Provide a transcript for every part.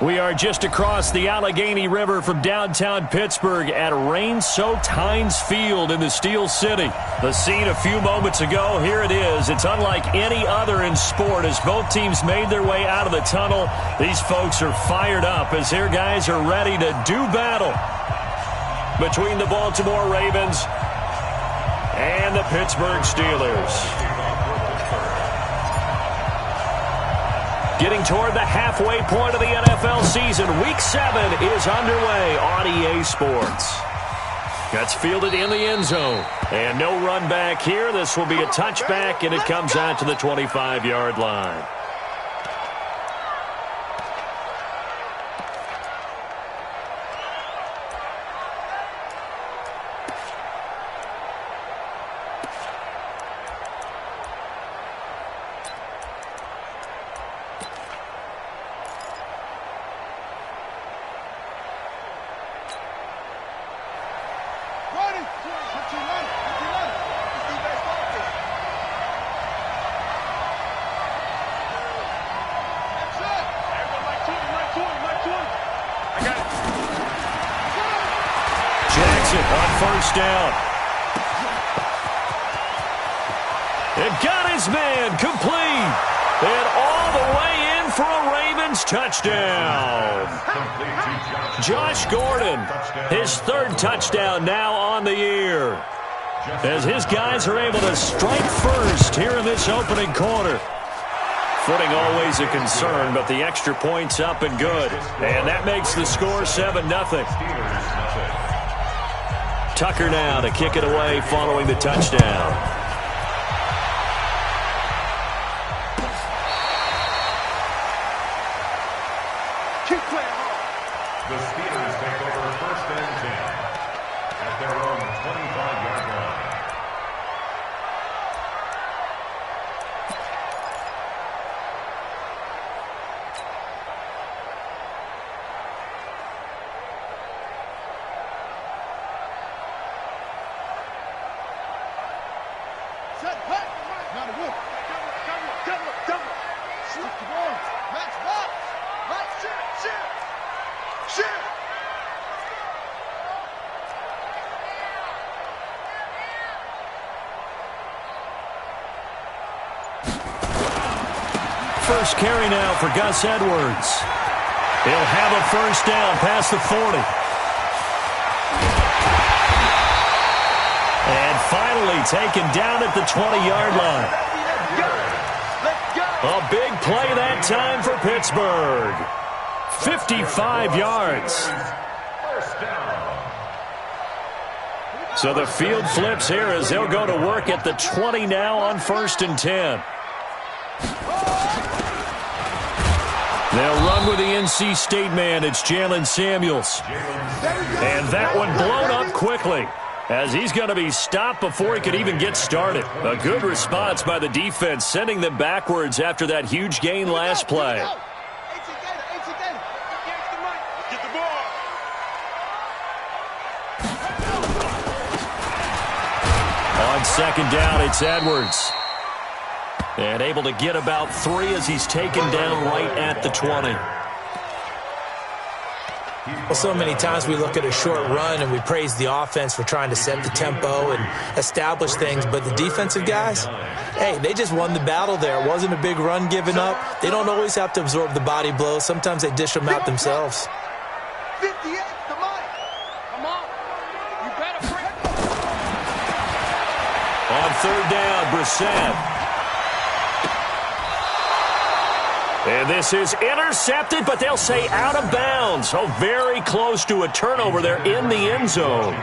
We are just across the Allegheny River from downtown Pittsburgh at rain-soaked Heinz Field in the Steel City. The scene a few moments ago, here it is. It's unlike any other in sport as both teams made their way out of the tunnel. These folks are fired up as their guys are ready to do battle between the Baltimore Ravens and the Pittsburgh Steelers. Getting toward the halfway point of the NFL season, Week 7 is underway on EA Sports. That's fielded in the end zone. And no run back here. This will be a touchback, and it comes out to the 25-yard line. On first down. It got his man complete. And all the way in for a Ravens touchdown. Josh Gordon, his third touchdown now on the year. As his guys are able to strike first here in this opening quarter. Footing always a concern, but the extra point's up and good. And that makes the score 7-0. Tucker now to kick it away following the touchdown. The Steelers take over first and 10 at their own 25-yard line. First carry now for Gus Edwards. He'll have a first down past the 40. And finally taken down at the 20-yard line. A big play that time for Pittsburgh. 55 yards. So the field flips here as they'll go to work at the 20 now on first and 10. They'll run with the NC State man. It's Jalen Samuels. And that one blown up quickly as he's going to be stopped before he could even get started. A good response by the defense, sending them backwards after that huge gain last play. On second down, it's Edwards. And able to get about 3 as he's taken down right at the 20. Well, so many times we look at a short run and we praise the offense for trying to set the tempo and establish things. But the defensive guys, hey, they just won the battle there. It wasn't a big run given up. They don't always have to absorb the body blows. Sometimes they dish them out themselves. 58, come on. Come on. You better bring it. On third down, Brissett. And this is intercepted, but they'll say out of bounds. So very close to a turnover there in the end zone.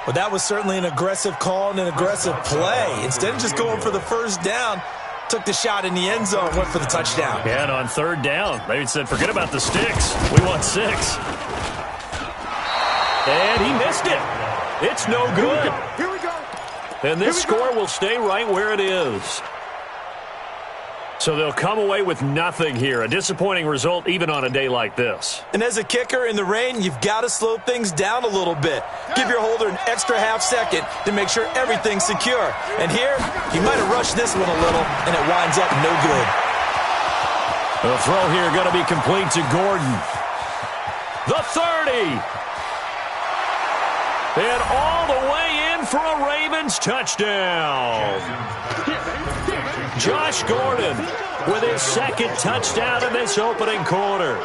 Well, that was certainly an aggressive call and an aggressive play. Instead of just going for the first down, took the shot in the end zone, went for the touchdown. Yeah, and on third down, they said, forget about the sticks. We want 6. And he missed it. It's no good. Here we go. And this score will stay right where it is. So they'll come away with nothing here. A disappointing result even on a day like this. And as a kicker in the rain, you've got to slow things down a little bit. Give your holder an extra half second to make sure everything's secure. And here, he might have rushed this one a little, and it winds up no good. The throw here going to be complete to Gordon. The 30. And all the way in for a Ravens touchdown. Josh Gordon with his second touchdown in this opening quarter.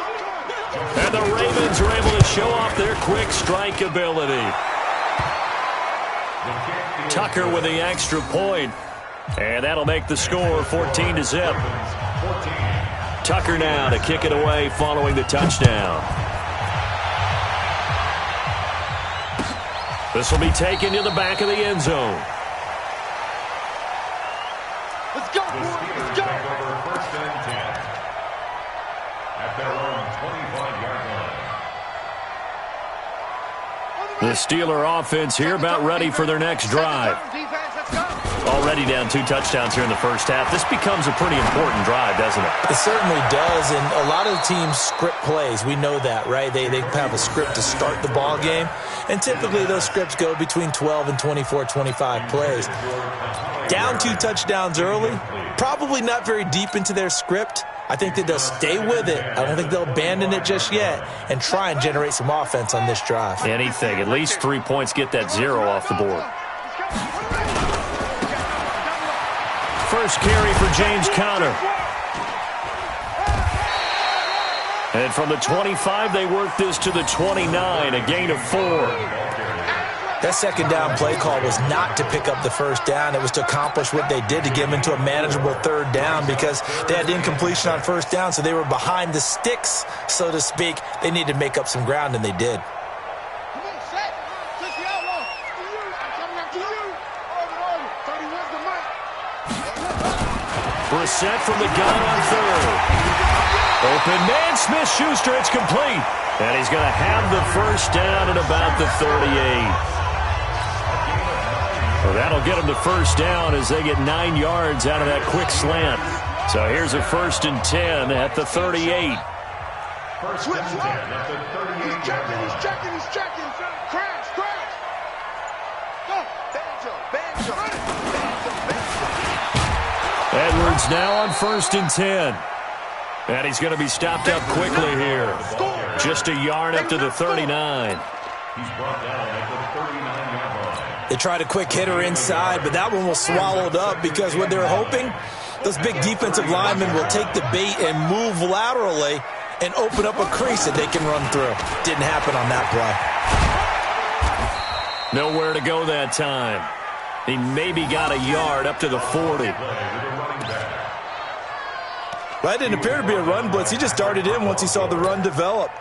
And the Ravens are able to show off their quick strike ability. Tucker with the extra point. And that'll make the score 14-0. Tucker now to kick it away following the touchdown. This will be taken to the back of the end zone. Let's go, boys. Let's go. First and 10 at their own 25-yard line. The Steeler offense here about ready for their next drive. Already down 2 touchdowns here in the first half. This becomes a pretty important drive, doesn't it? It certainly does, and a lot of teams script plays. We know that, right? They have a script to start the ball game, and typically those scripts go between 12 and 24, 25 plays. Down 2 touchdowns early, probably not very deep into their script. I think that they'll stay with it. I don't think they'll abandon it just yet and try and generate some offense on this drive. Anything. At least 3 points, get that 0 off the board. First carry for James Conner. And from the 25, they work this to the 29, a gain of 4. That second down play call was not to pick up the first down. It was to accomplish what they did, to get them into a manageable third down, because they had incompletion on first down, so they were behind the sticks, so to speak. They needed to make up some ground, and they did. Brissett from the gun on third. Open man, Smith-Schuster, it's complete. And he's going to have the first down at about the 38. Well, that'll get him the first down as they get 9 yards out of that quick slant. So here's a 1st and 10 at the 38. First and 10 at the 38. He's checking. Crash. Go. Banjo. Edwards now on 1st and 10. And he's going to be stopped up quickly here. Just a yard up to the 39. He's brought down at the 39-yard line. They tried a quick hitter inside, but that one was swallowed up because what they're hoping, those big defensive linemen will take the bait and move laterally and open up a crease that they can run through. Didn't happen on that play. Nowhere to go that time. He maybe got a yard up to the 40. Well, that didn't appear to be a run blitz. He just darted in once he saw the run develop.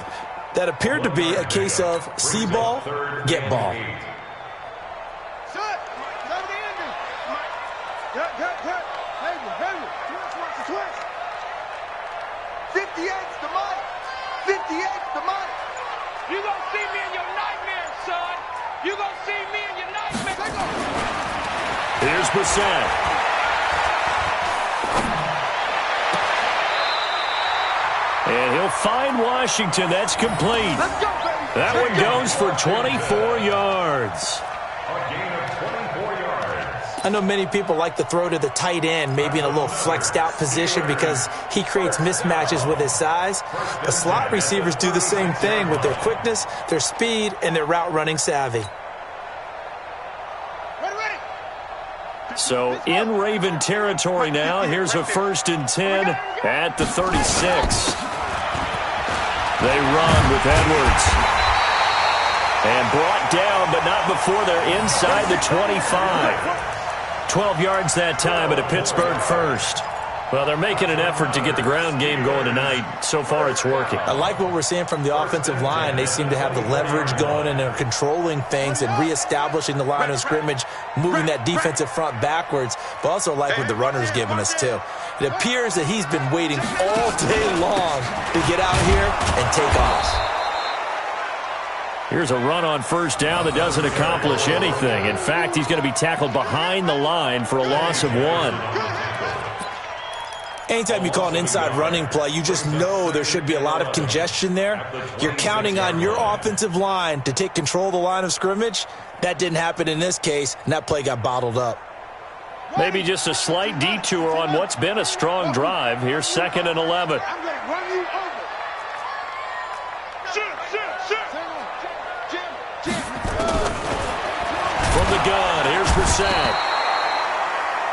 That appeared to be a case of see ball, get ball. Twist. 58's the money. 58's the money. You gonna see me in your nightmares, son. You gonna see me in your nightmares. Here's Brissett. And he'll find Washington. That's complete. Let's go, baby. That one goes for 24 yards. A gain of 24 yards. I know many people like to throw to the tight end, maybe in a little flexed out position because he creates mismatches with his size. But slot receivers do the same thing with their quickness, their speed, and their route running savvy. So in Raven territory now. Here's a 1st and 10 at the 36. They run with Edwards. And brought down, but not before they're inside the 25. 12 yards that time, but a Pittsburgh first. Well, they're making an effort to get the ground game going tonight. So far, it's working. I like what we're seeing from the offensive line. They seem to have the leverage going, and they're controlling things and reestablishing the line of scrimmage, moving that defensive front backwards, but also like what the runner's giving us, too. It appears that he's been waiting all day long to get out here and take off. Here's a run on 1st down that doesn't accomplish anything. In fact, he's going to be tackled behind the line for a loss of 1. Anytime you call an inside running play, you just know there should be a lot of congestion there. You're counting on your offensive line to take control of the line of scrimmage. That didn't happen in this case, and that play got bottled up. Maybe just a slight detour on what's been a strong drive. Here's 2nd and 11. I'm going to run you over. From the gun, here's Brissett.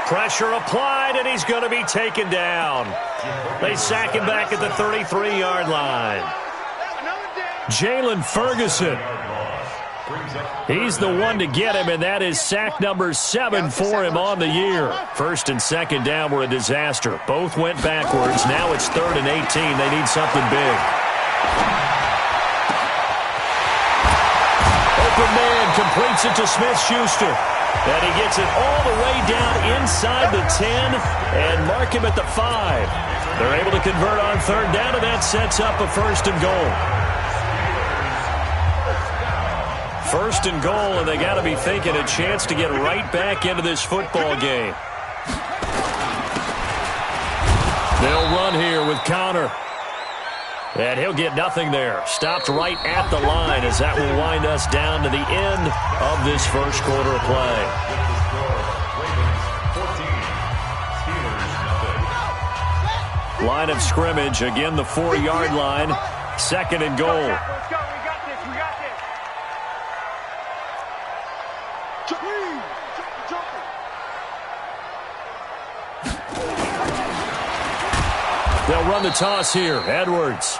Pressure applied, and he's going to be taken down. They sack him back at the 33-yard line. Jalen Ferguson. He's the one to get him, and that is sack number 7 for him on the year. 1st and 2nd down were a disaster. Both went backwards. Now it's 3rd and 18. They need something big. Open man completes it to Smith-Schuster. And he gets it all the way down inside the 10 and mark him at the 5. They're able to convert on 3rd down, and that sets up a 1st and goal. 1st and goal, and they got to be thinking a chance to get right back into this football game. They'll run here with Connor. And he'll get nothing there. Stopped right at the line as that will wind us down to the end of this first quarter of play. Line of scrimmage, again the 4-yard line. 2nd and goal. Let's go. We got this. We got this. They'll run the toss here. Edwards.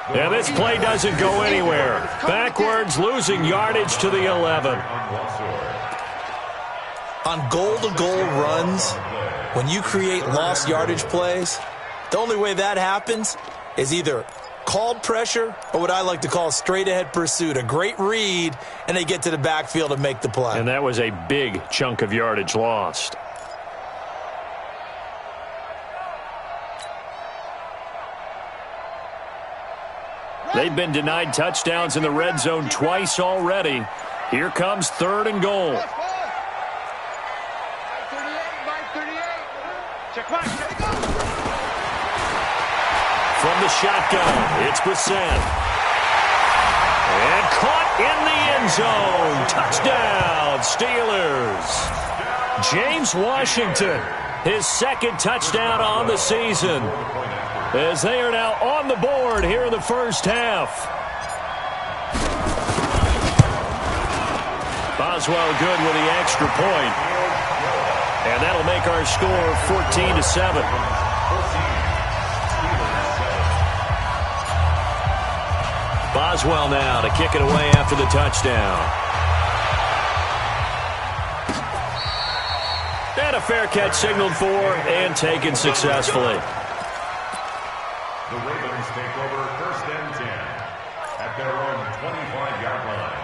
And this play doesn't go anywhere. Backwards, losing yardage to the 11. On goal-to-goal runs, when you create lost yardage plays, the only way that happens is either called pressure or what I like to call straight-ahead pursuit. A great read, and they get to the backfield and make the play. And that was a big chunk of yardage lost. They've been denied touchdowns in the red zone twice already. Here comes 3rd and goal. From the shotgun, it's Brissett. And caught in the end zone. Touchdown, Steelers. James Washington, his 2nd touchdown on the season, as they are now on the board here in the first half. Boswell good with the extra point. And that'll make our score 14-7. Boswell now to kick it away after the touchdown. And a fair catch signaled for and taken successfully. The Ravens take over 1st and 10 at their own 25-yard line.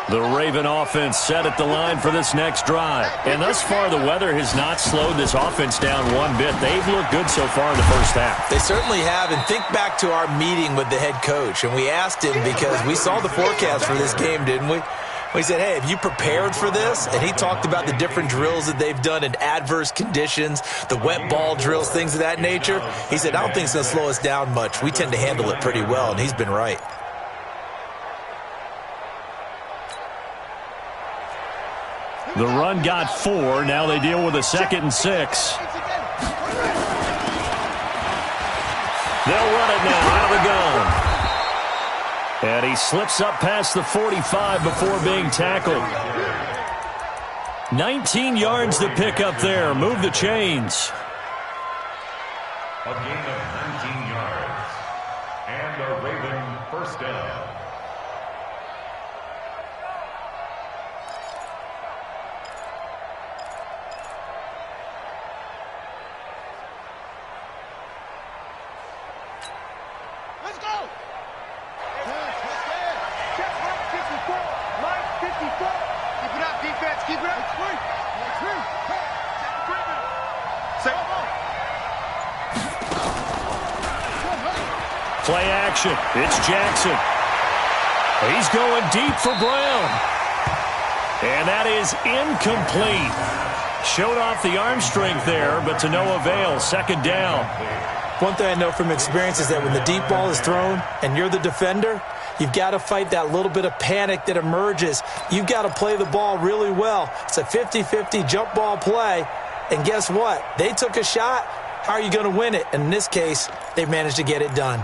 The Raven offense set at the line for this next drive. And thus far, the weather has not slowed this offense down one bit. They've looked good so far in the first half. They certainly have. And think back to our meeting with the head coach. And we asked him because we saw the forecast for this game, didn't we? We said, hey, have you prepared for this? And he talked about the different drills that they've done in adverse conditions, the wet ball drills, things of that nature. He said, I don't think it's going to slow us down much. We tend to handle it pretty well, and he's been right. The run got 4. Now they deal with a 2nd and 6. They'll run it now out of the gun. And he slips up past the 45 before being tackled. 19 yards to pick up there. Move the chains. A gain of 19 yards. And a Raven 1st down. Play action. It's Jackson. He's going deep for Brown. And that is incomplete. Showed off the arm strength there, but to no avail. 2nd down. One thing I know from experience is that when the deep ball is thrown and you're the defender, you've got to fight that little bit of panic that emerges. You've got to play the ball really well. It's a 50-50 jump ball play. And guess what? They took a shot. How are you going to win it? And in this case, they've managed to get it done.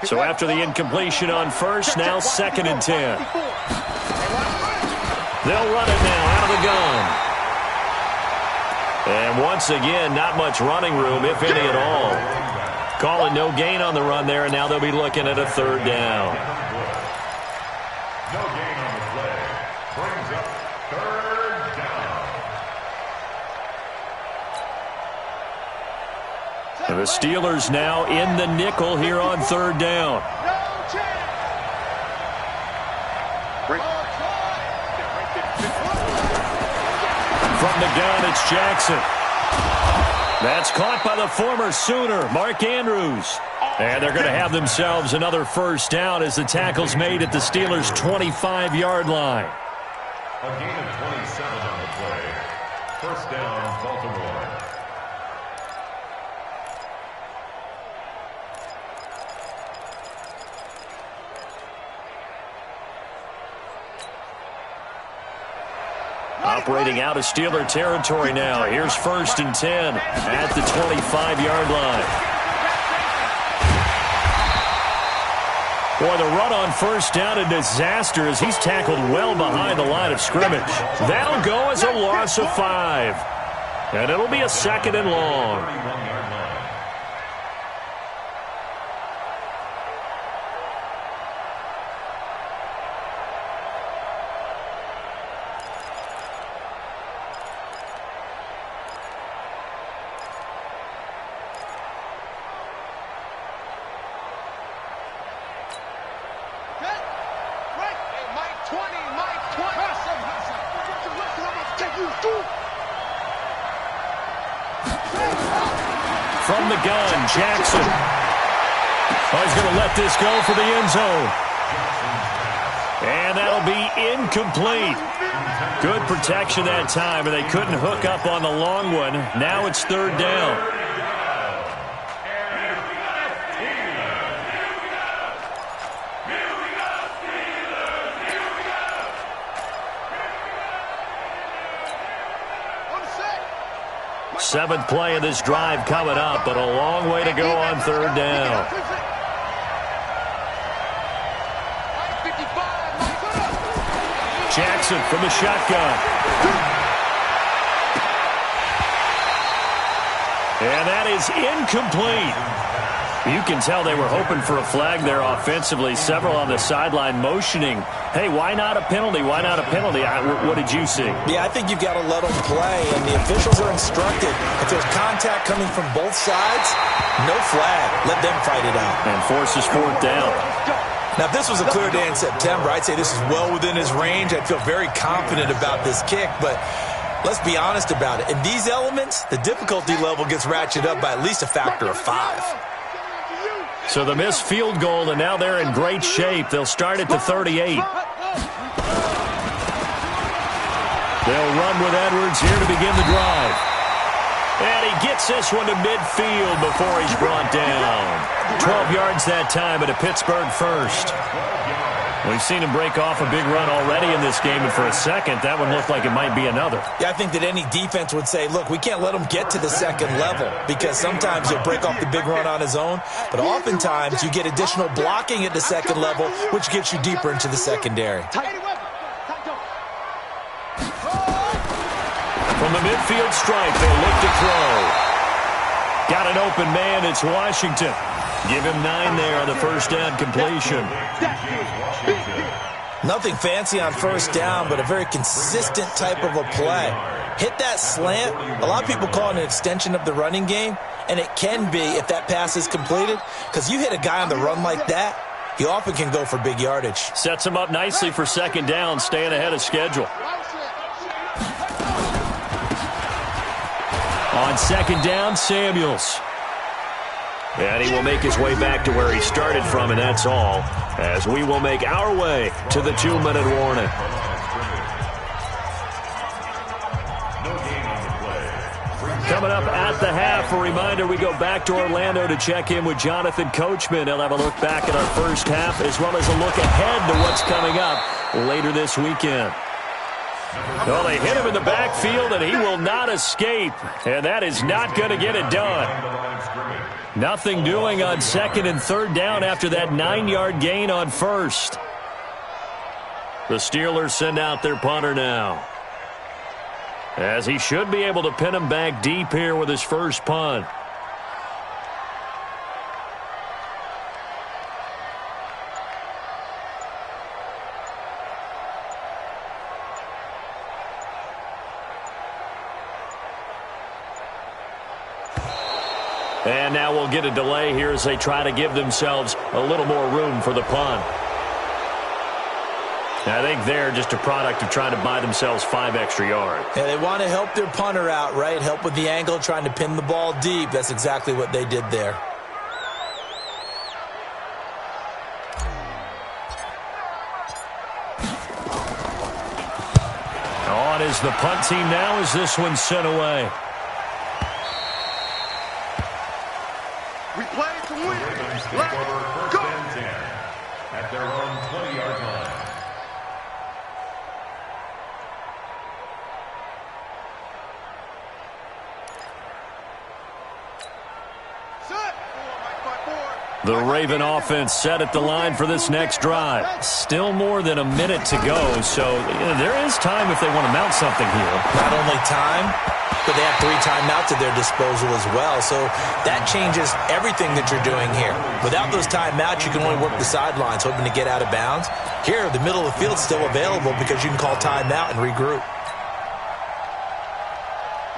So after the incompletion on first, now 2nd and 10. They'll run it now out of the gun. And once again, not much running room, if any at all. Calling no gain on the run there, and now they'll be looking at a 3rd down. No gain on the play. Brings up 3rd down. And the Steelers now in the nickel here on 3rd down. From the gun, it's Jackson. That's caught by the former Sooner, Mark Andrews. And they're going to have themselves another 1st down as the tackle's made at the Steelers' 25-yard line. A gain of 27 on the play. 1st down, Baltimore. Operating out of Steeler territory now. Here's 1st and 10 at the 25-yard line. Boy, the run on 1st down, a disaster as he's tackled well behind the line of scrimmage. That'll go as a loss of 5. And it'll be a 2nd and long. From the gun, Jackson. Oh, he's going to let this go for the end zone. And that'll be incomplete. Good protection that time, and they couldn't hook up on the long one. Now it's 3rd down. Seventh play of this drive coming up, but a long way to go on 3rd down. Jackson from the shotgun. And that is incomplete. You can tell they were hoping for a flag there offensively. Several on the sideline motioning, hey, why not a penalty? Why not a penalty? What did you see? Yeah, I think you've got to let them play, and the officials are instructed. If there's contact coming from both sides, no flag. Let them fight it out. And forces 4th down. Now, if this was a clear day in September, I'd say this is well within his range. I'd feel very confident about this kick, but let's be honest about it. In these elements, the difficulty level gets ratcheted up by at least a factor of 5. So the missed field goal, and now they're in great shape. They'll start at the 38. They'll run with Edwards here to begin the drive. And he gets this one to midfield before he's brought down. 12 yards that time at a Pittsburgh 1st. We've seen him break off a big run already in this game, and for a second, that one looked like it might be another. Yeah, I think that any defense would say, look, we can't let him get to the 2nd level, because sometimes he'll break off the big run on his own, but oftentimes you get additional blocking at the 2nd level, which gets you deeper into the secondary. From the midfield stripe, they look to throw. Got an open man, it's Washington. Give him 9 there on the 1st down completion. Nothing fancy on 1st down, but a very consistent type of a play. Hit that slant. A lot of people call it an extension of the running game, and it can be if that pass is completed, because you hit a guy on the run like that, he often can go for big yardage. Sets him up nicely for 2nd down, staying ahead of schedule. On 2nd down, Samuels. And he will make his way back to where he started from, and that's all, as we will make our way to the 2-minute warning. No gain on the play. Coming up at the half, a reminder, we go back to Orlando to check in with Jonathan Coachman. He'll have a look back at our first half as well as a look ahead to what's coming up later this weekend. Well, they hit him in the backfield, and he will not escape. And that is not going to get it done. Nothing doing on 2nd and 3rd down after that 9-yard gain on 1st. The Steelers send out their punter now, as he should be able to pin him back deep here with his first punt. And now we'll get a delay here as they try to give themselves a little more room for the punt. I think they're just a product of trying to buy themselves 5 extra yards. Yeah, they want to help their punter out, right? Help with the angle, trying to pin the ball deep. That's exactly what they did there. On is the punt team now as this one's sent away. We play to win. Let's go. First and 10 at their own 20-yard line. The Raven offense set at the line for this next drive. Still more than a minute to go, so there is time if they want to mount something here. Not only time, but they have 3 timeouts at their disposal as well, so that changes everything that you're doing here. Without those timeouts, you can only work the sidelines, hoping to get out of bounds. Here, the middle of the field's still available because you can call timeout and regroup.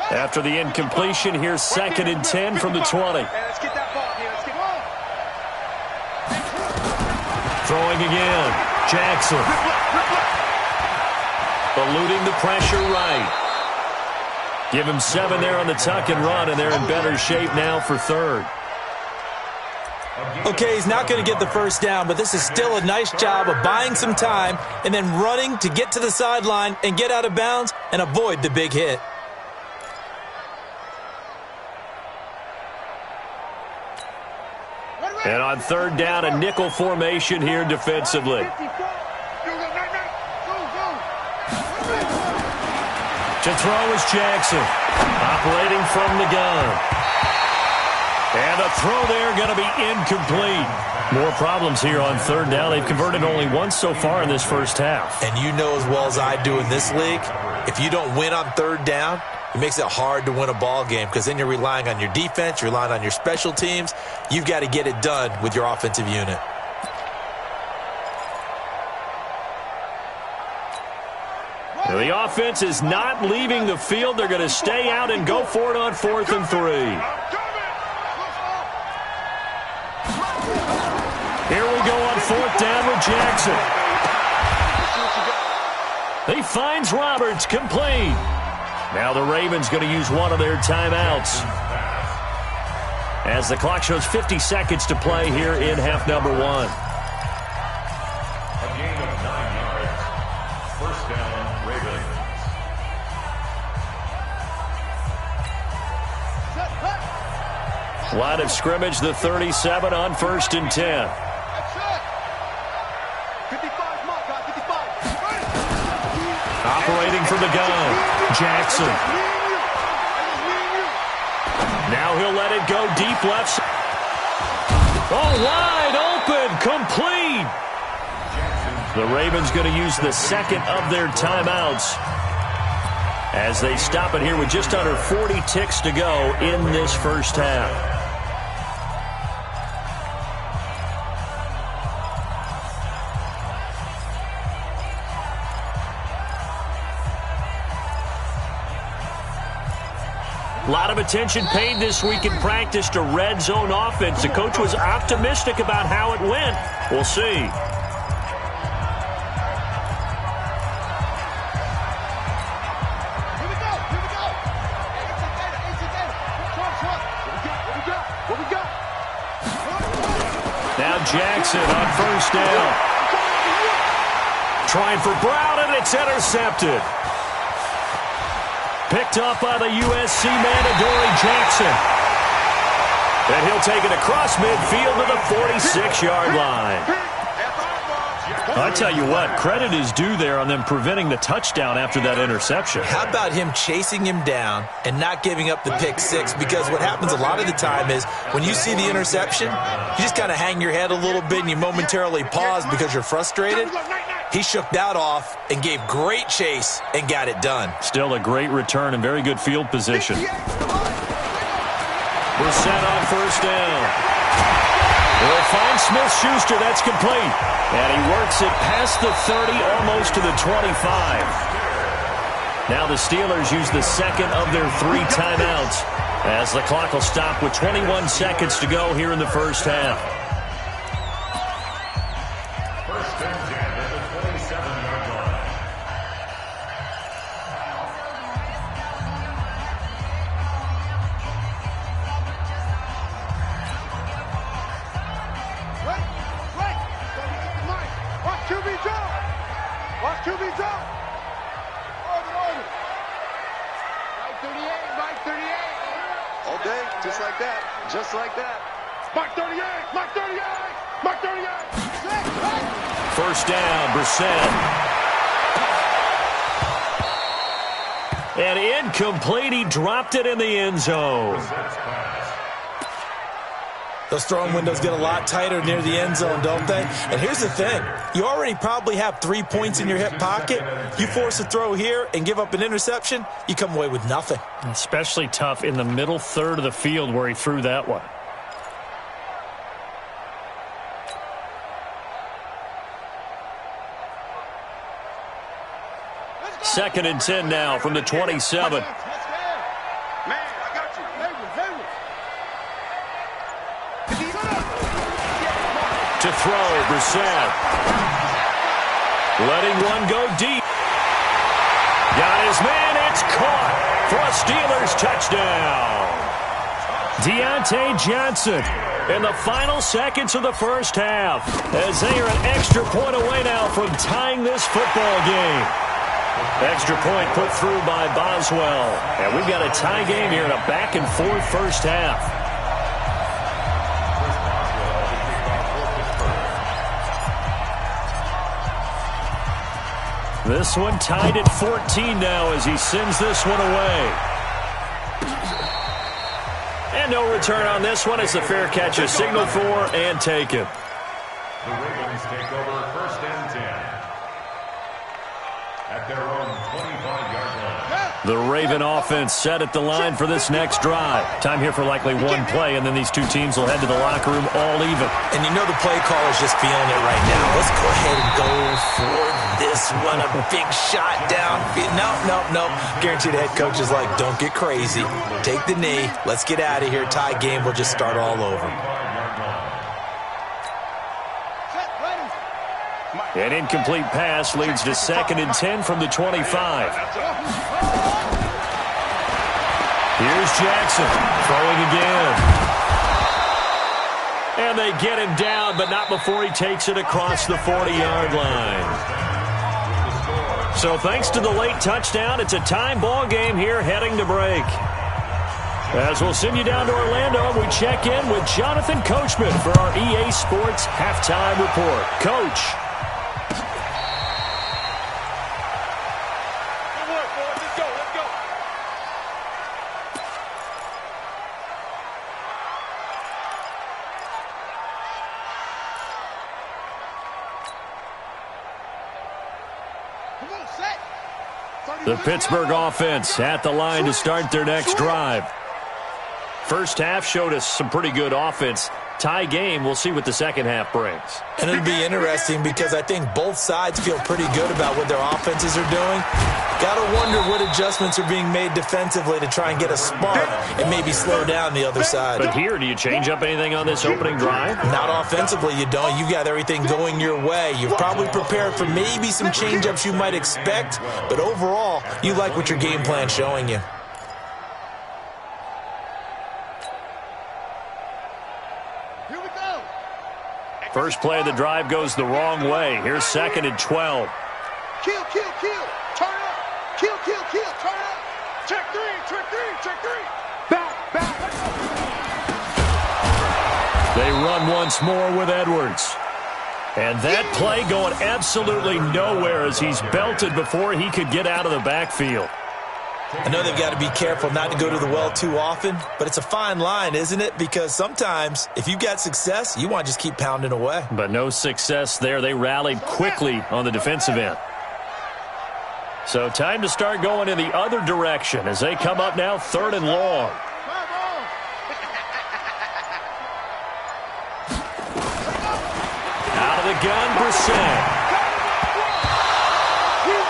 After the incompletion, here's 2nd and 10 from the 20. Let's get that ball here. Let's get Throwing again. Jackson. Eluding the pressure right. Give him 7 there on the tuck and run, and they're in better shape now for 3rd. Okay, he's not going to get the first down, but this is still a nice job of buying some time and then running to get to the sideline and get out of bounds and avoid the big hit. And on 3rd down, a nickel formation here defensively. To throw is Jackson, operating from the gun. And the throw there going to be incomplete. More problems here on 3rd down. They've converted only once so far in this first half. And you know as well as I do in this league, if you don't win on 3rd down, it makes it hard to win a ball game because then you're relying on your defense, you're relying on your special teams. You've got to get it done with your offensive unit. Now the offense is not leaving the field. They're going to stay out and go for it on 4th and 3. Here we go on 4th down with Jackson. He finds Roberts, complete. Now the Ravens going to use one of their timeouts, as the clock shows 50 seconds to play here in half number 1. A gain of 9 yards. First down, Ravens. Line of scrimmage, the 37 on 1st and 10. Operating from the gun, Jackson. Now he'll let it go deep left. Oh, wide open, complete. The Ravens going to use the 2nd of their timeouts as they stop it here with just under 40 ticks to go in this first half. A lot of attention paid this week in practice to red zone offense. The coach was optimistic about how it went. We'll see. Now Jackson on 1st down. Trying for Brown, and it's intercepted. Picked up by the USC man, Adoree Jackson. And he'll take it across midfield to the 46-yard line. I tell you what, credit is due there on them preventing the touchdown after that interception. How about him chasing him down and not giving up the pick six? Because what happens a lot of the time is when you see the interception, you just kind of hang your head a little bit and you momentarily pause because you're frustrated. He shook that off and gave great chase and got it done. Still a great return and very good field position. We're set on first down. They'll find Smith-Schuster. That's complete. And he works it past the 30, almost to the 25. Now the Steelers use the second of their 3 timeouts as the clock will stop with 21 seconds to go here in the first half. First and 10 at the 27-yard line. Watch QB drop. Order. Mike 38. All day, just like that. Just like that. Mike 38. First down, Brissett. And incomplete. He dropped it in the end zone. Those throwing windows get a lot tighter near the end zone, don't they? And here's the thing. You already probably have 3 points in your hip pocket. You force a throw here and give up an interception, you come away with nothing. Especially tough in the middle third of the field where he threw that one. Second and 10 now from the 27. To throw, Brissett. Letting one go deep. Got his man, it's caught for a Steelers touchdown. Deontay Johnson in the final seconds of the first half as they are an extra point away now from tying this football game. Extra point put through by Boswell. And we've got a tie game here in a back-and-forth first half. This one tied at 14 now as he sends this one away. And no return on this one as the fair catch is signaled for and taken. The Ravens take over first and 10 at their own 25-yard line. The Raven offense set at the line for this next drive. Time here for likely one play, and then these two teams will head to the locker room all even. And you know the play call is just feeling it right now. Let's go ahead and go for this one. A big shot down. No. Guarantee the head coach is like, don't get crazy. Take the knee. Let's get out of here. Tie game. We'll just start all over. An incomplete pass leads to second and 10 from the 25. Here's Jackson throwing again. And they get him down, but not before he takes it across the 40-yard line. So thanks to the late touchdown, it's a time ball game here heading to break. As we'll send you down to Orlando, we check in with Jonathan Coachman for our EA Sports Halftime Report. Coach. The Pittsburgh offense at the line to start their next drive. First half showed us some pretty good offense. Tie game, we'll see what the second half brings. And it'll be interesting because I think both sides feel pretty good about what their offenses are doing. Got to wonder what adjustments are being made defensively to try and get a spark and maybe slow down the other side. But here, do you change up anything on this opening drive? Not offensively, you don't. You got everything going your way. You've probably prepared for maybe some change-ups you might expect, but overall, you like what your game plan's showing you. First play of the drive goes the wrong way. Here's second and 12. Kill. Turn up. Kill. Turn up. Check three, check three, check three. Back, back. They run once more with Edwards. And that play going absolutely nowhere as he's belted before he could get out of the backfield. I know they've got to be careful not to go to the well too often, but it's a fine line, isn't it? Because sometimes if you've got success, you want to just keep pounding away. But no success there. They rallied quickly on the defensive end. So time to start going in the other direction as they come up now 3rd and long. Out of the gun, Brissett.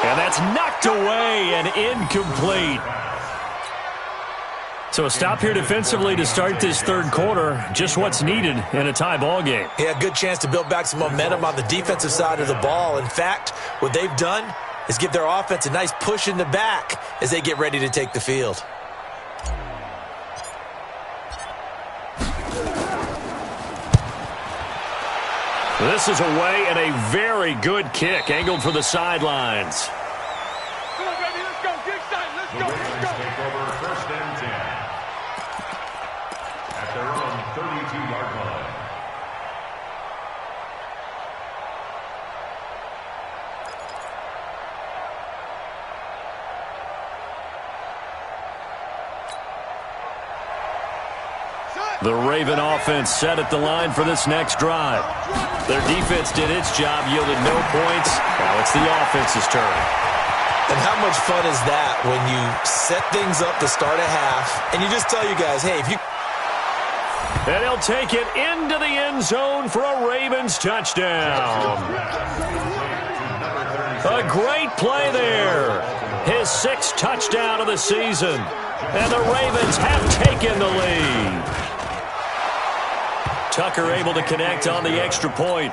And that's knocked away and incomplete. So a stop here defensively to start this 3rd quarter. Just what's needed in a tie ball game. Yeah, good chance to build back some momentum on the defensive side of the ball. In fact, what they've done is give their offense a nice push in the back as they get ready to take the field. This is away and a very good kick angled for the sidelines. Come on, baby, let's go. Get excited. Let's go. Let's go. Take over 1st and 10 at their own 32-yard line. The Raven offense set at the line for this next drive. Their defense did its job, yielded no points. Now it's the offense's turn. And how much fun is that when you set things up to start a half and you just tell you guys, hey, if you... And he'll take it into the end zone for a Ravens touchdown. A great play there. His 6th touchdown of the season. And the Ravens have taken the lead. Tucker able to connect on the extra point.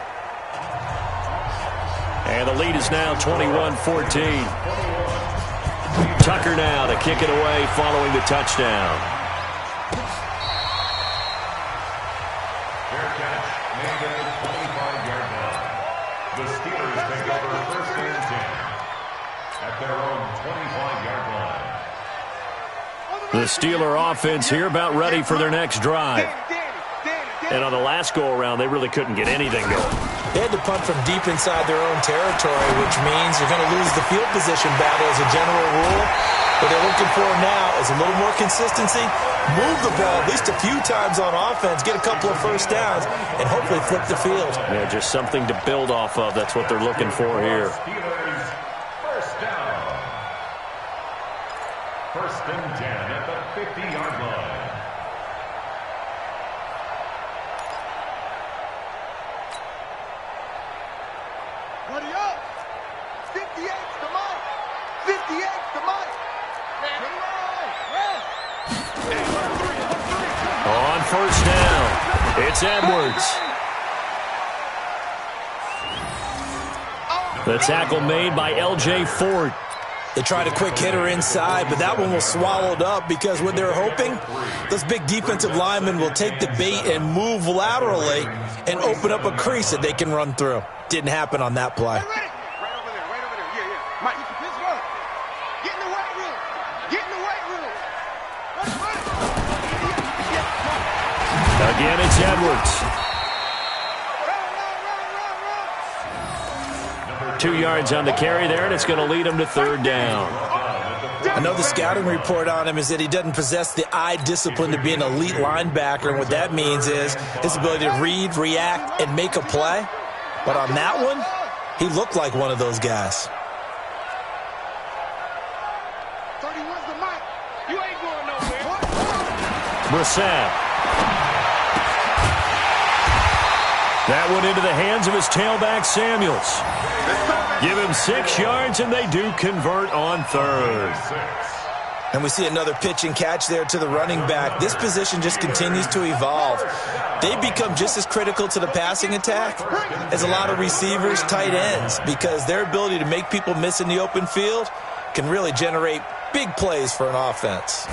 And the lead is now 21-14. Tucker now to kick it away following the touchdown. Fair catch made at the 25-yard line. The Steelers take over 1st and 10 at their own 25-yard line. The Steeler offense here about ready for their next drive. And on the last go-around, they really couldn't get anything going. They had to punt from deep inside their own territory, which means you're going to lose the field position battle as a general rule. What they're looking for now is a little more consistency, move the ball at least a few times on offense, get a couple of first downs, and hopefully flip the field. Yeah, just something to build off of. That's what they're looking for here. Steelers, 1st down. 1st and 10 at the 50-yard line. Buddy up. 58's the mic. 58's the mic. On 1st down, it's Edwards. The tackle made by L.J. Fort. They tried a quick hitter inside, but that one was swallowed up because what they're hoping, those big defensive linemen will take the bait and move laterally and open up a crease that they can run through. Didn't happen on that play. Right over there. Yeah. Mike, let's go. Get in the weight room. Get in the weight room. Let's run it. Again, it's Edwards. Run. 2 yards on the carry there, and it's going to lead him to 3rd down. I know the scouting report on him is that he doesn't possess the eye discipline to be an elite linebacker, and what that means is his ability to read, react, and make a play. But on that one, he looked like one of those guys. 31's the mic. You ain't going nowhere. Brissett. That one into the hands of his tailback, Samuels. Give him 6 yards, and they do convert on 3rd. And we see another pitch and catch there to the running back. This position just continues to evolve. They become just as critical to the passing attack as a lot of receivers, tight ends, because their ability to make people miss in the open field can really generate big plays for an offense.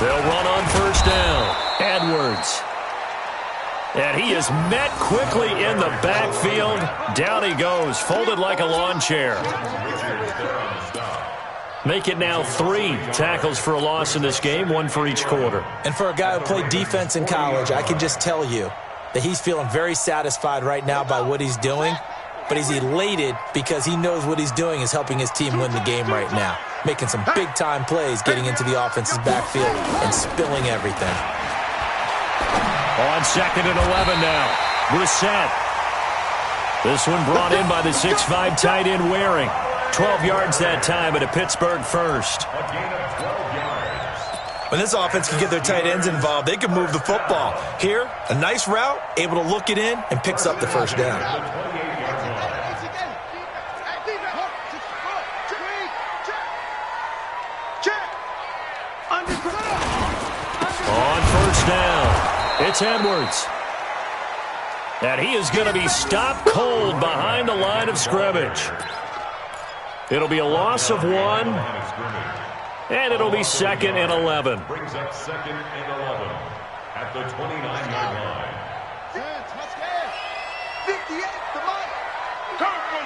They'll run on 1st down. Edwards. And he is met quickly in the backfield. Down he goes, folded like a lawn chair. Make it now 3 tackles for a loss in this game, 1 for each quarter. And for a guy who played defense in college, I can just tell you that he's feeling very satisfied right now by what he's doing, but he's elated because he knows what he's doing is helping his team win the game right now, making some big-time plays, getting into the offense's backfield and spilling everything. On 2nd and 11 now, Brissett. This one brought in by the 6'5" tight end Waring. 12 yards that time at a Pittsburgh first. When this offense can get their tight ends involved, they can move the football. Here, a nice route, able to look it in, and picks up the first down. On first down, it's Edwards. And he is going to be stopped cold behind the line of scrimmage. It'll be a loss of 1, and it'll be 2nd and 11. Brings up 2nd and 11 at the 29-yard line. 58, the mark. Go, go.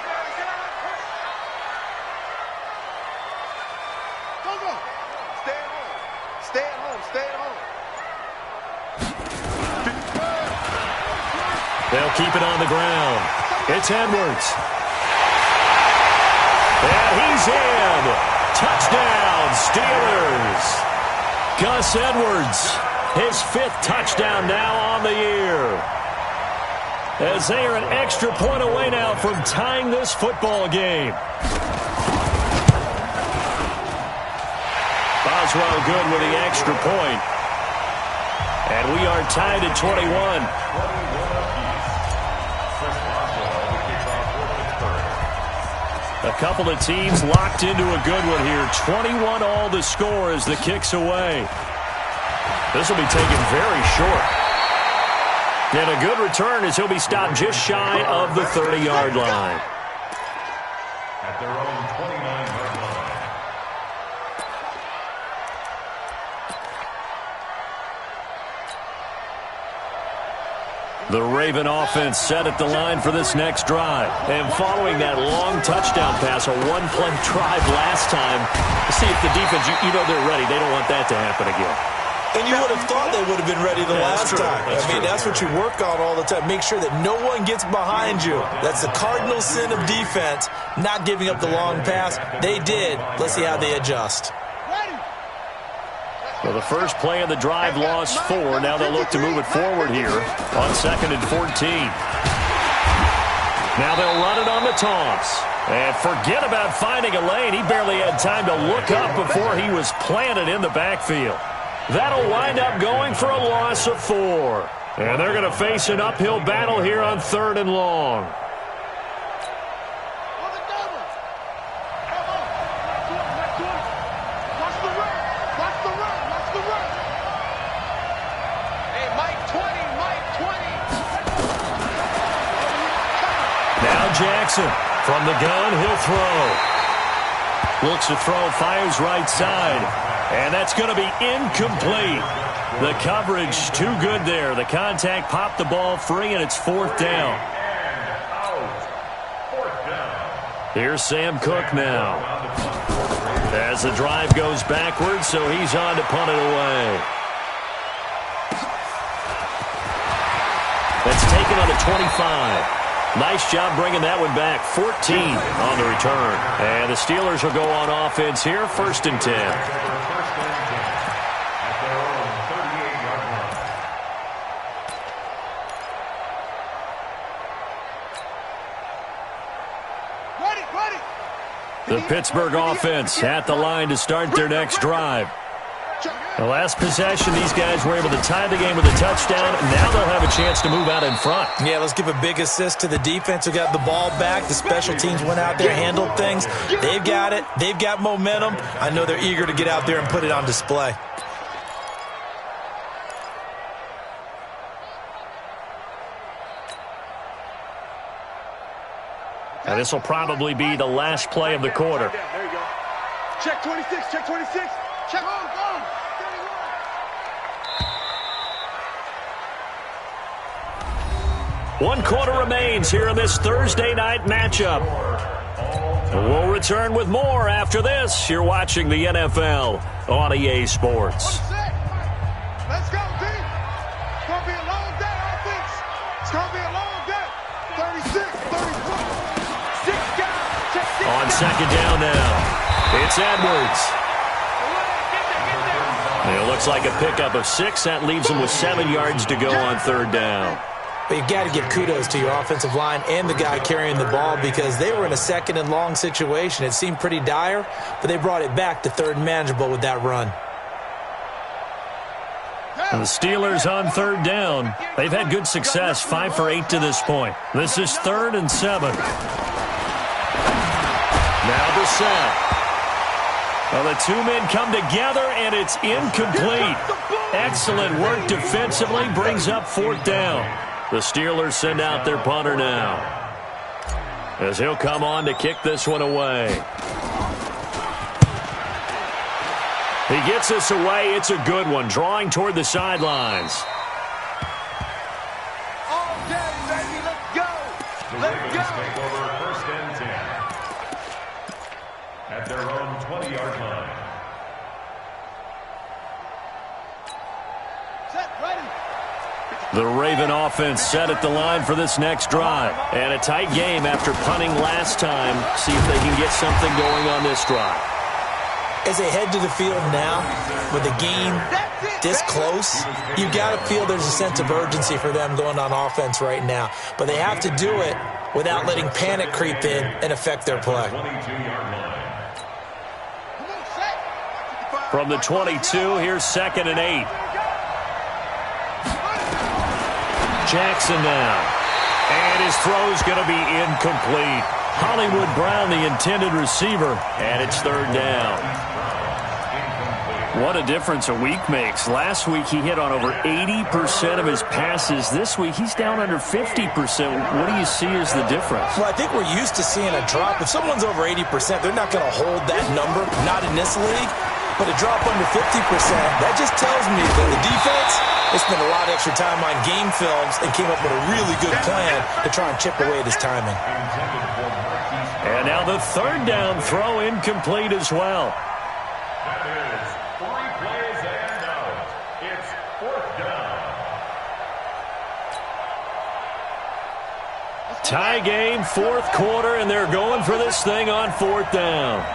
Stay at home. Stay at home. Stay at home. They'll keep it on the ground. It's Edwards. And he's in. Touchdown, Steelers. Gus Edwards, his 5th touchdown now on the year. As they are an extra point away now from tying this football game. Boswell good with the extra point. And we are tied at 21. A couple of teams locked into a good one here. 21 all the score as the kick's away. This will be taken very short. And a good return as he'll be stopped just shy of the 30-yard line. At their own 29-yard line. The Raven offense set at the line for this next drive. And following that long touchdown pass, a one-play drive last time, see if the defense, you know they're ready. They don't want that to happen again. And you would have thought they would have been ready the last time. That's what you work on all the time. Make sure that no one gets behind you. That's the cardinal sin of defense, not giving up the long pass. They did. Let's see how they adjust. Well, the first play of the drive lost 4. Now they'll look to move it forward here on 2nd and 14. Now they'll run it on the toss. And forget about finding a lane. He barely had time to look up before he was planted in the backfield. That'll wind up going for a loss of 4. And they're going to face an uphill battle here on 3rd and long. Jackson from the gun, he'll throw. Looks to throw, fires right side. And that's going to be incomplete. The coverage too good there. The contact popped the ball free, and it's 4th down. Here's Sam Cook now. As the drive goes backwards, so he's on to punt it away. That's taken on the 25. Nice job bringing that one back. 14 on the return. And the Steelers will go on offense here. 1st and 10. The Pittsburgh offense at the line to start their next drive. The last possession, these guys were able to tie the game with a touchdown. Now they'll have a chance to move out in front. Yeah, let's give a big assist to the defense who got the ball back. The special teams went out there, handled things. They've got it. They've got momentum. I know they're eager to get out there and put it on display. And this will probably be the last play of the quarter. There you go. Check 26, check 26. Check on, go. 1 quarter remains here in this Thursday night matchup. We'll return with more after this. You're watching the NFL on EA Sports. Let's go, D. It's going to be a long day, offense. It's going to be a long day. 36, 34. 6 guys. On second down now, it's Edwards. It looks like a pickup of 6. That leaves them with 7 yards to go on third down. But you've got to give kudos to your offensive line and the guy carrying the ball because they were in a second and long situation. It seemed pretty dire, but they brought it back to third and manageable with that run. The Steelers on third down. They've had good success, 5 for 8 to this point. This is 3rd and 7. Now the set. Well, the two men come together, and it's incomplete. Excellent work defensively, brings up 4th down. The Steelers send out their punter now, as he'll come on to kick this one away. He gets this away. It's a good one, drawing toward the sidelines. All day, baby. Let's go. Let's go. Take over 1st and 10 at their own 20-yard line. Set, ready. The Raven offense set at the line for this next drive. And a tight game after punting last time. See if they can get something going on this drive. As they head to the field now, with the game this close, you've got to feel there's a sense of urgency for them going on offense right now. But they have to do it without letting panic creep in and affect their play. 22-yard line. From the 22, here's 2nd and 8. Jackson now. And his throw's going to be incomplete. Hollywood Brown, the intended receiver, and it's 3rd down. What a difference a week makes. Last week he hit on over 80% of his passes. This week he's down under 50%. What do you see as the difference? Well, I think we're used to seeing a drop. If someone's over 80%, they're not going to hold that number, not in this league. But a drop under 50%, that just tells me that the defense, they spent a lot of extra time on game films and came up with a really good plan to try and chip away at his timing. And now the 3rd down throw incomplete as well. That is 3 plays and out. It's 4th down. Tie game, 4th quarter, and they're going for this thing on 4th down.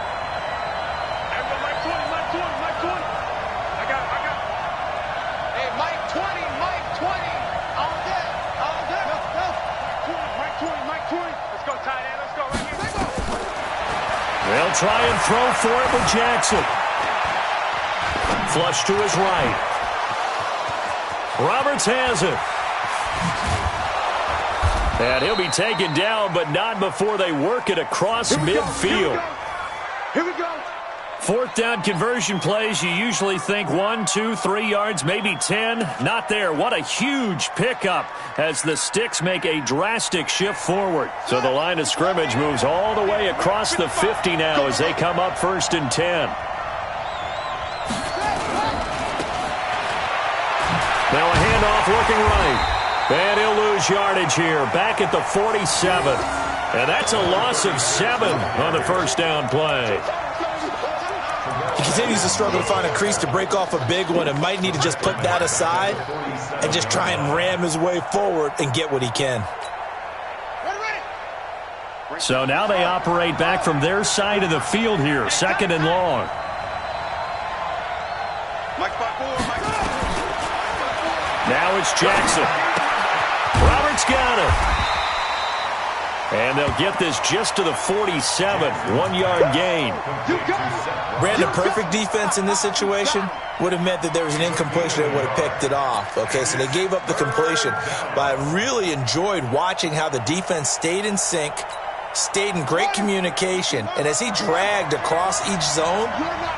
They'll try and throw for it with Jackson. Flush to his right. Roberts has it. And he'll be taken down, but not before they work it across midfield. Here we go. 4th down conversion plays, you usually think 1, 2, 3 yards, maybe 10. Not there. What a huge pickup as the Sticks make a drastic shift forward. So the line of scrimmage moves all the way across the 50 now as they come up 1st and 10. Now a handoff looking right. And he'll lose yardage here, back at the 47. And that's a loss of 7 on the 1st down play. He continues to struggle to find a crease to break off a big one and might need to just put that aside and just try and ram his way forward and get what he can. So now they operate back from their side of the field here, 2nd and long. Now it's Jackson. Roberts got it. And they'll get this just to the 47, 1-yard gain. Brandon, perfect defense in this situation would have meant that there was an incompletion that would have picked it off. Okay, so they gave up the completion. But I really enjoyed watching how the defense stayed in sync, stayed in great communication. And as he dragged across each zone,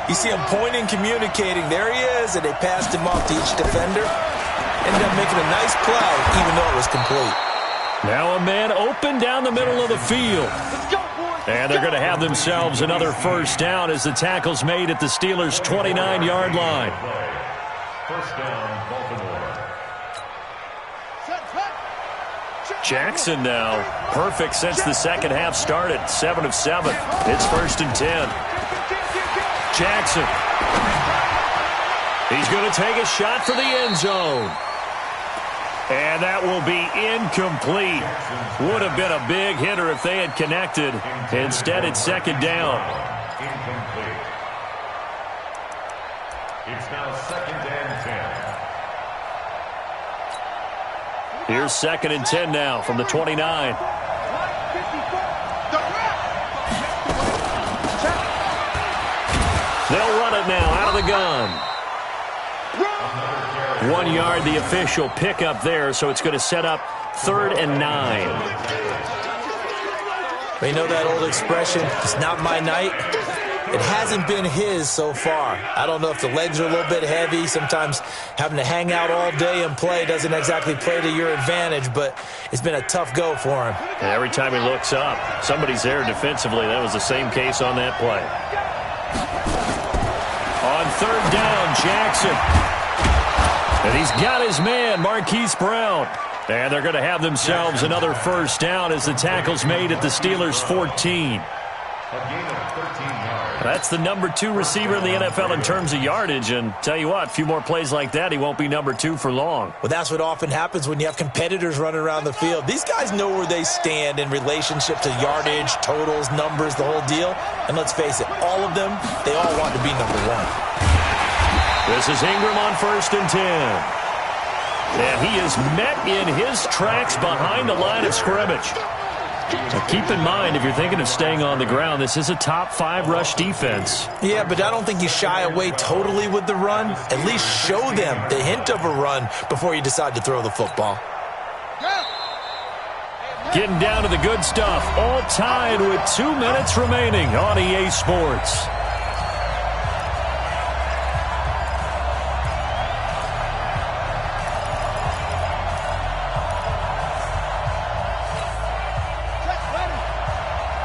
you see him pointing, communicating. There he is, and they passed him off to each defender. Ended up making a nice play, even though it was complete. Now a man open down the middle of the field. And they're going to have themselves another 1st down as the tackle's made at the Steelers' 29-yard line. 1st down, Baltimore. Jackson now, perfect since the second half started. 7 of 7. It's 1st and 10. Jackson. He's going to take a shot for the end zone. And that will be incomplete. Would have been a big hitter if they had connected. Instead, it's 2nd down. Incomplete. It's now 2nd and 10. Here's 2nd and 10 now from the 29. They'll run it now out of the gun. 1 yard, the official pickup there, so it's going to set up 3rd and 9. You know that old expression, it's not my night? It hasn't been his so far. I don't know if the legs are a little bit heavy. Sometimes having to hang out all day and play doesn't exactly play to your advantage, but it's been a tough go for him. And every time he looks up, somebody's there defensively. That was the same case on that play. On 3rd down, Jackson. And he's got his man, Marquise Brown. And they're going to have themselves another 1st down as the tackle's made at the Steelers' 14. That's the number 2 receiver in the NFL in terms of yardage. And tell you what, a few more plays like that, he won't be number 2 for long. Well, that's what often happens when you have competitors running around the field. These guys know where they stand in relationship to yardage, totals, numbers, the whole deal. And let's face it, all of them, they all want to be number 1. This is Ingram on 1st and 10. And he is met in his tracks behind the line of scrimmage. So keep in mind, if you're thinking of staying on the ground, this is a top 5 rush defense. Yeah, but I don't think you shy away totally with the run. At least show them the hint of a run before you decide to throw the football. Getting down to the good stuff. All tied with 2 minutes remaining on EA Sports.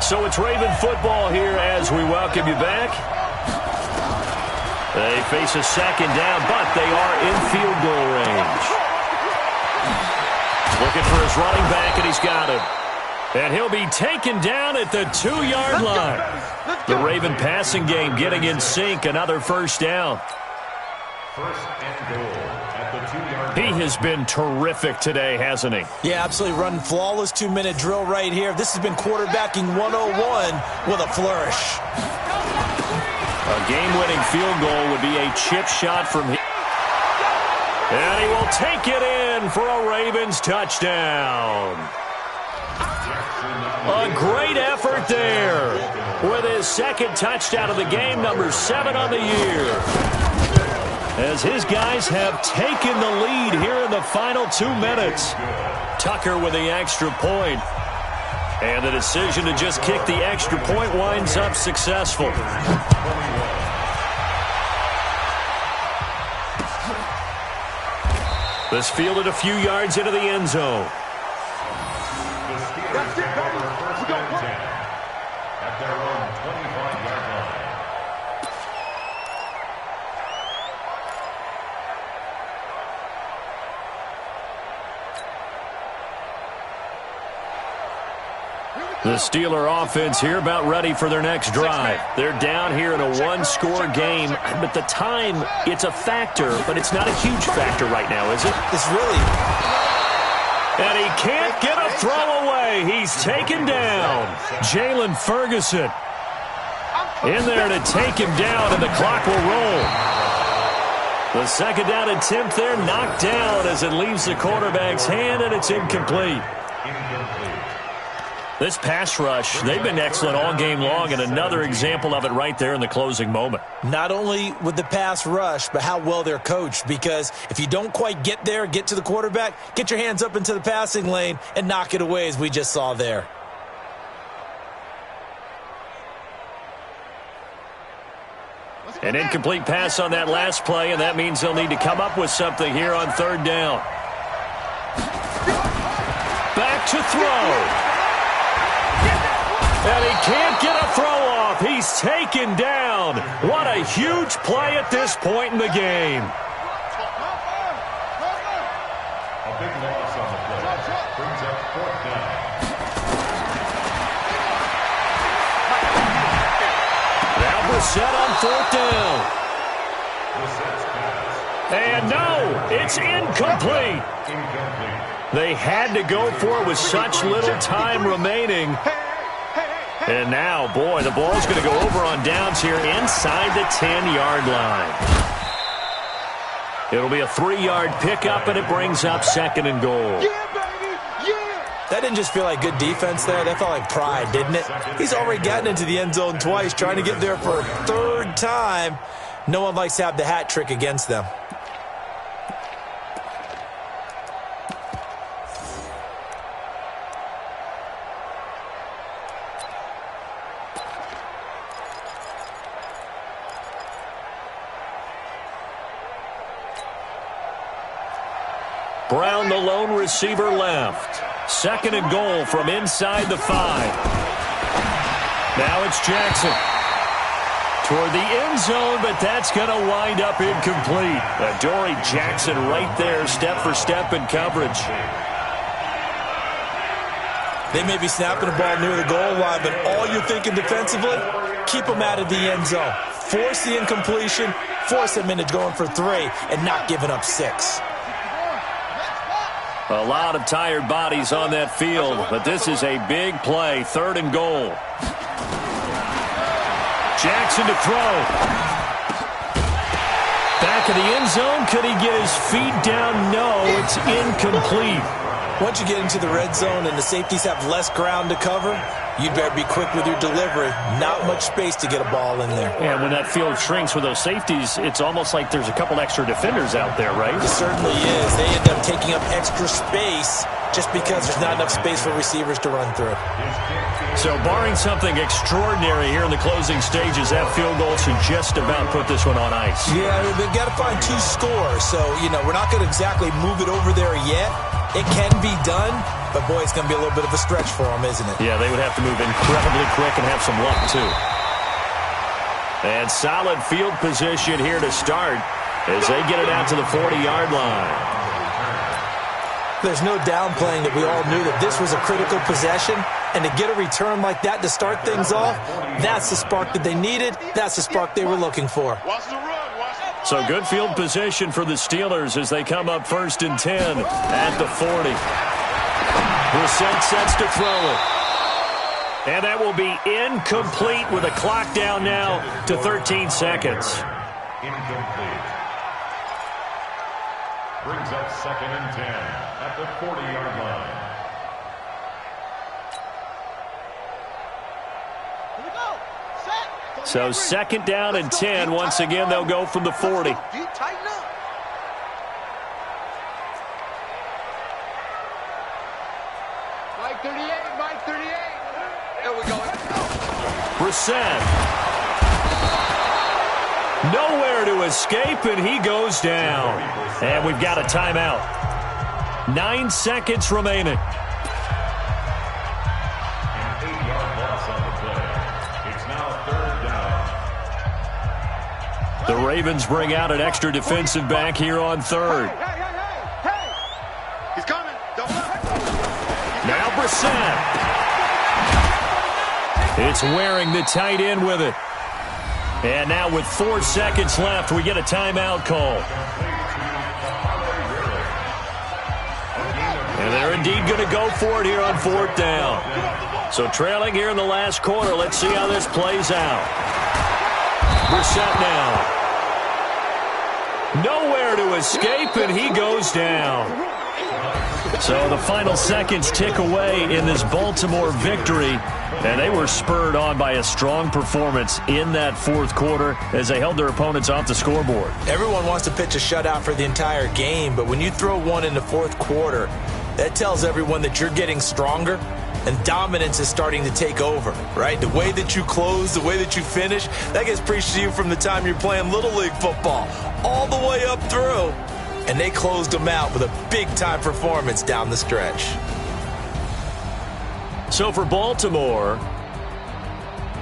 So it's Raven football here as we welcome you back. They face a 2nd down, but they are in field goal range. Looking for his running back, and he's got him. And he'll be taken down at the 2-yard line. The Raven passing game getting in sync, another 1st down. 1st and goal at the 2-yard line. He has been terrific today, hasn't he? Yeah, absolutely. Running flawless 2-minute drill right here. This has been quarterbacking 101 with a flourish. A game-winning field goal would be a chip shot from him. And he will take it in for a Ravens touchdown. A great effort there with his 2nd touchdown of the game, number 7 on the year. As his guys have taken the lead here in the final 2 minutes. Tucker with the extra point. And the decision to just kick the extra point winds up successful. This fielded a few yards into the end zone. The Steelers take over 1st and 10 at their own 25-yard line. The Steeler offense here about ready for their next drive. They're down here in a 1-score game, but the time, it's a factor, but it's not a huge factor right now, is it? It's really... And he can't get a throw away. He's taken down. Jalen Ferguson in there to take him down, and the clock will roll. The 2nd down attempt there knocked down as it leaves the quarterback's hand, and it's incomplete. This pass rush, they've been excellent all game long, and another example of it right there in the closing moment. Not only with the pass rush, but how well they're coached, because if you don't quite get there, get to the quarterback, get your hands up into the passing lane and knock it away as we just saw there. An incomplete pass on that last play, and that means they'll need to come up with something here on 3rd down. Back to throw. And he can't get a throw off. He's taken down. What a huge play at this point in the game. A big loss on the play. Brings up fourth down. Now Brissett on fourth down. Brissett's pass. And no, it's incomplete. Incomplete. They had to go for it with such little time remaining. And now, boy, the ball's going to go over on downs here inside the 10-yard line. It'll be a 3-yard pickup, and it brings up second and goal. That didn't just feel like good defense there. That felt like pride, didn't it? He's already gotten into the end zone twice, trying to get there for a third time. No one likes to have the hat trick against them. Brown, the lone receiver, left. Second and goal from inside the 5. Now it's Jackson. Toward the end zone, but that's going to wind up incomplete. Adoree Jackson right there, step for step in coverage. They may be snapping the ball near the goal line, but all you're thinking defensively, keep them out of the end zone. Force the incompletion, force them into going for 3, and not giving up 6. A lot of tired bodies on that field, but this is a big play, third and goal. Jackson to throw. Back of the end zone. Could he get his feet down? No, it's incomplete. Once you get into the red zone and the safeties have less ground to cover, you'd better be quick with your delivery. Not much space to get a ball in there. And when that field shrinks with those safeties, it's almost like there's a couple extra defenders out there, right? It certainly is. They end up taking up extra space just because there's not enough space for receivers to run through. So barring something extraordinary here in the closing stages, that field goal should just about put this one on ice. Yeah, they've got to find 2 scores. So, we're not going to exactly move it over there yet. It can be done, but, boy, it's going to be a little bit of a stretch for them, isn't it? Yeah, they would have to move incredibly quick and have some luck, too. And solid field position here to start as they get it out to the 40-yard line. There's no downplaying that we all knew that this was a critical possession, and to get a return like that to start things off, that's the spark that they needed. That's the spark they were looking for. So good field position for the Steelers as they come up 1st and 10 at the 40. Brissett sets to throw it. And that will be incomplete with a clock down now to 13 seconds. Incomplete. Brings up 2nd and 10 at the 40-yard line. So 2nd down and 10. Once again, they'll go from the 40. Tighten up. Mike 38, Mike 38. There we go. Brissett. Nowhere to escape, and he goes down. And we've got a timeout. 9 seconds remaining. An 8-yard loss on the play. It's now 3rd down. The Ravens bring out an extra defensive back here on 3rd. Hey. He's coming. Don't look. Now Brissett. It's wearing the tight end with it. And now with 4 seconds left, we get a timeout call. And they're indeed going to go for it here on 4th down. So trailing here in the last quarter, let's see how this plays out. Brissett now. Nowhere to escape, and he goes down. So the final seconds tick away in this Baltimore victory. And they were spurred on by a strong performance in that 4th quarter as they held their opponents off the scoreboard. Everyone wants to pitch a shutout for the entire game, but when you throw one in the 4th quarter, that tells everyone that you're getting stronger and dominance is starting to take over, right? The way that you close, the way that you finish, that gets preached to you from the time you're playing Little League football all the way up through. And they closed them out with a big-time performance down the stretch. So for Baltimore,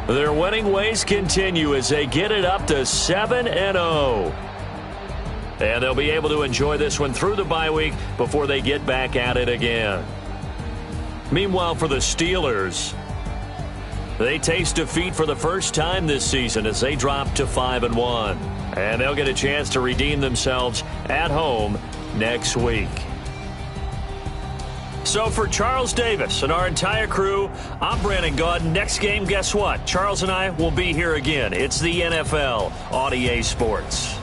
their winning ways continue as they get it up to 7-0. And they'll be able to enjoy this one through the bye week before they get back at it again. Meanwhile, for the Steelers, they taste defeat for the first time this season as they drop to 5-1. And they'll get a chance to redeem themselves at home next week. So for Charles Davis and our entire crew, I'm Brandon Gaudin. Next game, guess what? Charles and I will be here again. It's the NFL on EA Sports.